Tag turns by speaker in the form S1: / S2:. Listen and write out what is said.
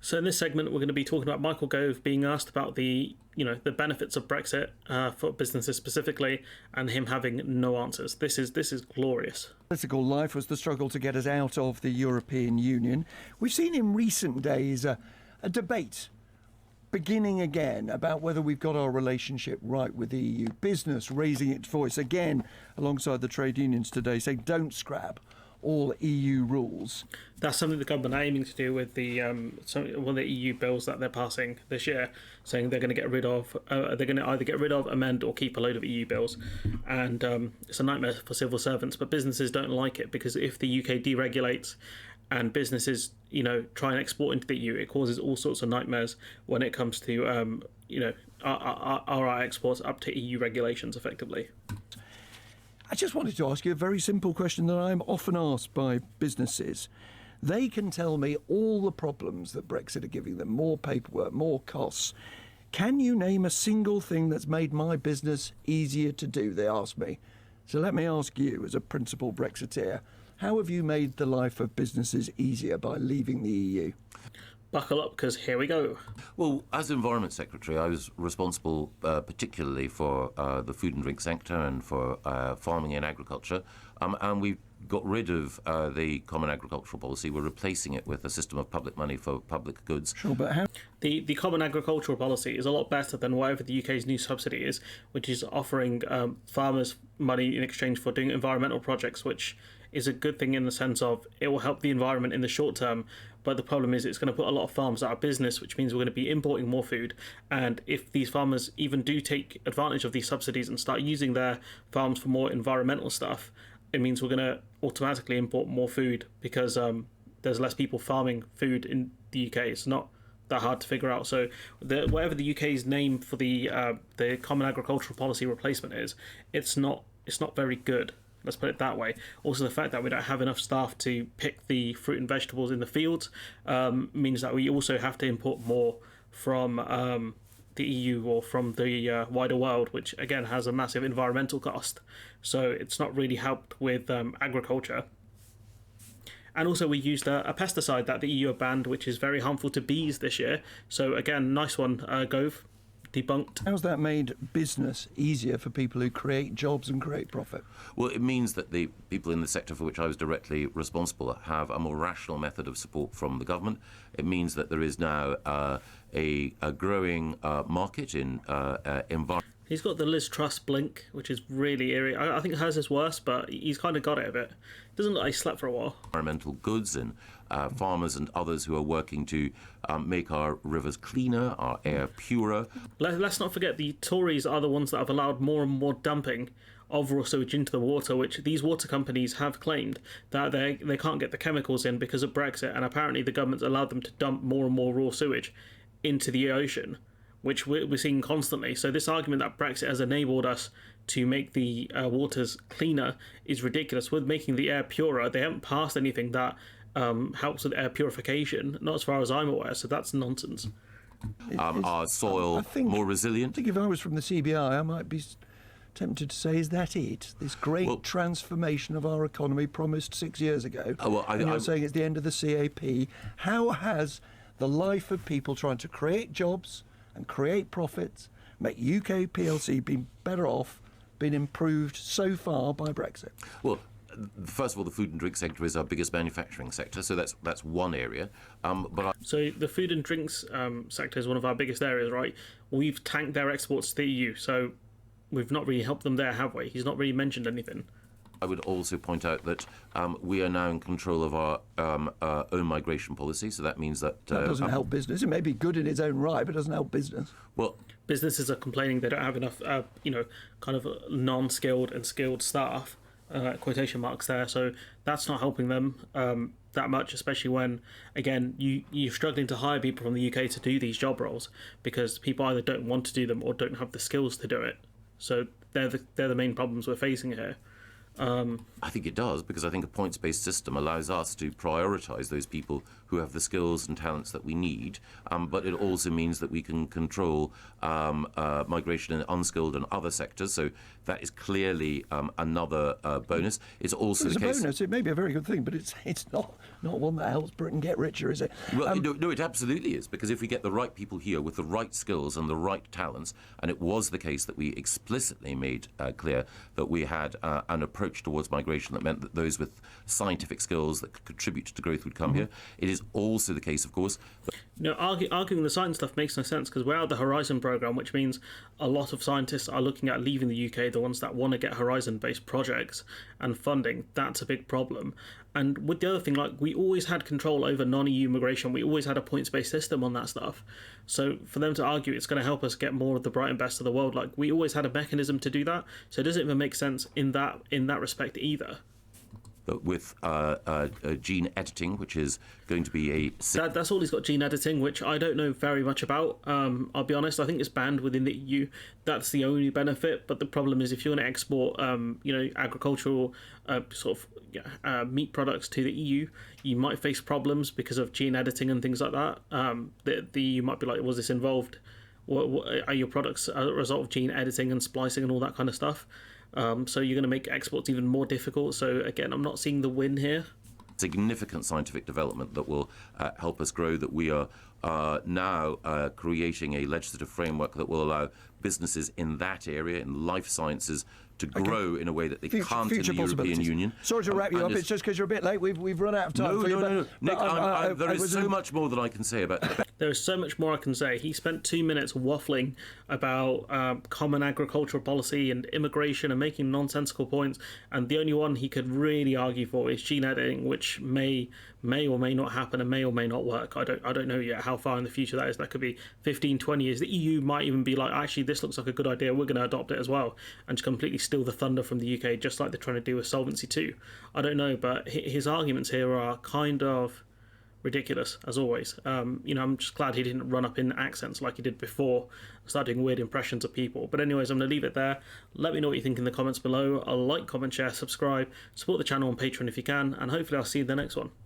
S1: So in this segment, we're going to be talking about Michael Gove being asked about the benefits of Brexit for businesses specifically, and him having no answers. This is glorious.
S2: Political life was the struggle to get us out of the European Union. We've seen in recent days a debate beginning again about whether we've got our relationship right with the EU. Business raising its voice again alongside the trade unions today, saying don't scrap all EU rules.
S1: That's something the government are aiming to do with one of the EU bills that they're passing this year, saying they're going to get rid of, they're going to either get rid of, amend, or keep a load of EU bills. And it's a nightmare for civil servants, but businesses don't like it because if the UK deregulates and businesses, try and export into the EU, it causes all sorts of nightmares when it comes to, our exports up to EU regulations effectively.
S2: I just wanted to ask you a very simple question that I'm often asked by businesses. They can tell me all the problems that Brexit are giving them, more paperwork, more costs. Can you name a single thing that's made my business easier to do, they ask me. So let me ask you, as a principal Brexiteer, how have you made the life of businesses easier by leaving the EU?
S1: Buckle up, because here we go.
S3: Well, as Environment Secretary, I was responsible particularly for the food and drink sector and for farming and agriculture. And we got rid of the Common Agricultural Policy. We're replacing it with a system of public money for public goods.
S2: Sure, but how?
S1: The Common Agricultural Policy is a lot better than whatever the UK's new subsidy is, which is offering farmers money in exchange for doing environmental projects, which is a good thing in the sense of it will help the environment in the short term, but the problem is it's going to put a lot of farms out of business, which means we're going to be importing more food. And if these farmers even do take advantage of these subsidies and start using their farms for more environmental stuff, it means we're going to automatically import more food because there's less people farming food in the UK. It's not that hard to figure out. So whatever the UK's name for the Common Agricultural Policy replacement is, it's not very good. Let's put it that way. Also, the fact that we don't have enough staff to pick the fruit and vegetables in the fields means that we also have to import more from the EU or from the wider world, which again has a massive environmental cost. So it's not really helped with agriculture. And also we used a pesticide that the EU have banned, which is very harmful to bees this year. So again, nice one, Gove. Debunked.
S2: How's that made business easier for people who create jobs and create profit?
S3: Well, it means that the people in the sector for which I was directly responsible have a more rational method of support from the government. It means that there is now a growing market in environment.
S1: He's got the Liz Truss blink, which is really eerie. I think hers is worse, but he's kind of got it a bit. Doesn't look like he slept for a while.
S3: Environmental goods and farmers and others who are working to make our rivers cleaner, our air purer.
S1: Let's not forget the Tories are the ones that have allowed more and more dumping of raw sewage into the water, which these water companies have claimed that they can't get the chemicals in because of Brexit, and apparently the government's allowed them to dump more and more raw sewage into the ocean, which we're seeing constantly. So this argument that Brexit has enabled us to make the waters cleaner is ridiculous. With making the air purer, they haven't passed anything that helps with air purification, not as far as I'm aware, so that's nonsense.
S3: Our soil more resilient.
S2: I think if I was from the CBI, I might be tempted to say, is that it? This great transformation of our economy promised 6 years ago. And you're saying it's the end of the CAP. How has the life of people trying to create jobs and create profits, make UK PLC been better off, been improved so far by Brexit?
S3: Well, first of all, the food and drink sector is our biggest manufacturing sector, so that's one area.
S1: So the food and drinks sector is one of our biggest areas, right? We've tanked their exports to the EU, so we've not really helped them there, have we? He's not really mentioned anything.
S3: I would also point out that we are now in control of our own migration policy, so that means that
S2: doesn't help business. It may be good in its own right, but it doesn't help business.
S3: Well,
S1: businesses are complaining they don't have enough, kind of non-skilled and skilled staff, quotation marks there. So that's not helping them that much, especially when, again, you're struggling to hire people from the UK to do these job roles because people either don't want to do them or don't have the skills to do it. So they're the main problems we're facing here.
S3: I think it does, because I think a points-based system allows us to prioritise those people who have the skills and talents that we need, but it also means that we can control migration in unskilled and other sectors. So that is clearly another bonus. It's also
S2: It's
S3: the
S2: a
S3: case.
S2: bonus. It may be a very good thing, but it's not one that helps Britain get richer, is it?
S3: Well, no, it absolutely is, because if we get the right people here with the right skills and the right talents, and it was the case that we explicitly made clear that we had an approach towards migration that meant that those with scientific skills that could contribute to growth would come here. It is also the case, of course.
S1: Arguing the science stuff makes no sense because we're out of the Horizon program, which means a lot of scientists are looking at leaving the UK, the ones that want to get Horizon-based projects and funding. That's a big problem. And with the other thing, like, we always had control over non-EU migration. We always had a points-based system on that stuff. So for them to argue it's going to help us get more of the bright and best of the world, like, we always had a mechanism to do that. So it doesn't even make sense in that respect either.
S3: With gene editing, which is going to be
S1: that's all he's got, gene editing, which I don't know very much about. I'll be honest, I think it's banned within the EU. That's the only benefit, but the problem is if you're going to export agricultural meat products to the EU, you might face problems because of gene editing and things like that. The EU might be like, was this involved? What are your products a result of gene editing and splicing and all that kind of stuff? So you're going to make exports even more difficult. So again, I'm not seeing the win here.
S3: Significant scientific development that will help us grow, that we are now creating a legislative framework that will allow businesses in that area, in life sciences, to grow in a way that they can't in the European Union.
S2: Sorry to wrap you up, it's just because you're a bit late. We've run out of time for you.
S3: No. Nick, there is so much more that I can say about that.
S1: There is so much more I can say. He spent 2 minutes waffling about common agricultural policy and immigration and making nonsensical points, and the only one he could really argue for is gene editing, which may or may not happen and may or may not work. I don't know yet how far in the future that is. That could be 15, 20 years. The EU might even be like, actually, this looks like a good idea, we're going to adopt it as well, and just completely steal the thunder from the UK, just like they're trying to do with Solvency II. I don't know, but his arguments here are kind of ridiculous, as always. I'm just glad he didn't run up in accents like he did before, start doing weird impressions of people. But anyways, I'm going to leave it there. Let me know what you think in the comments below. Like, comment, share, subscribe, support the channel on Patreon if you can, and hopefully I'll see you in the next one.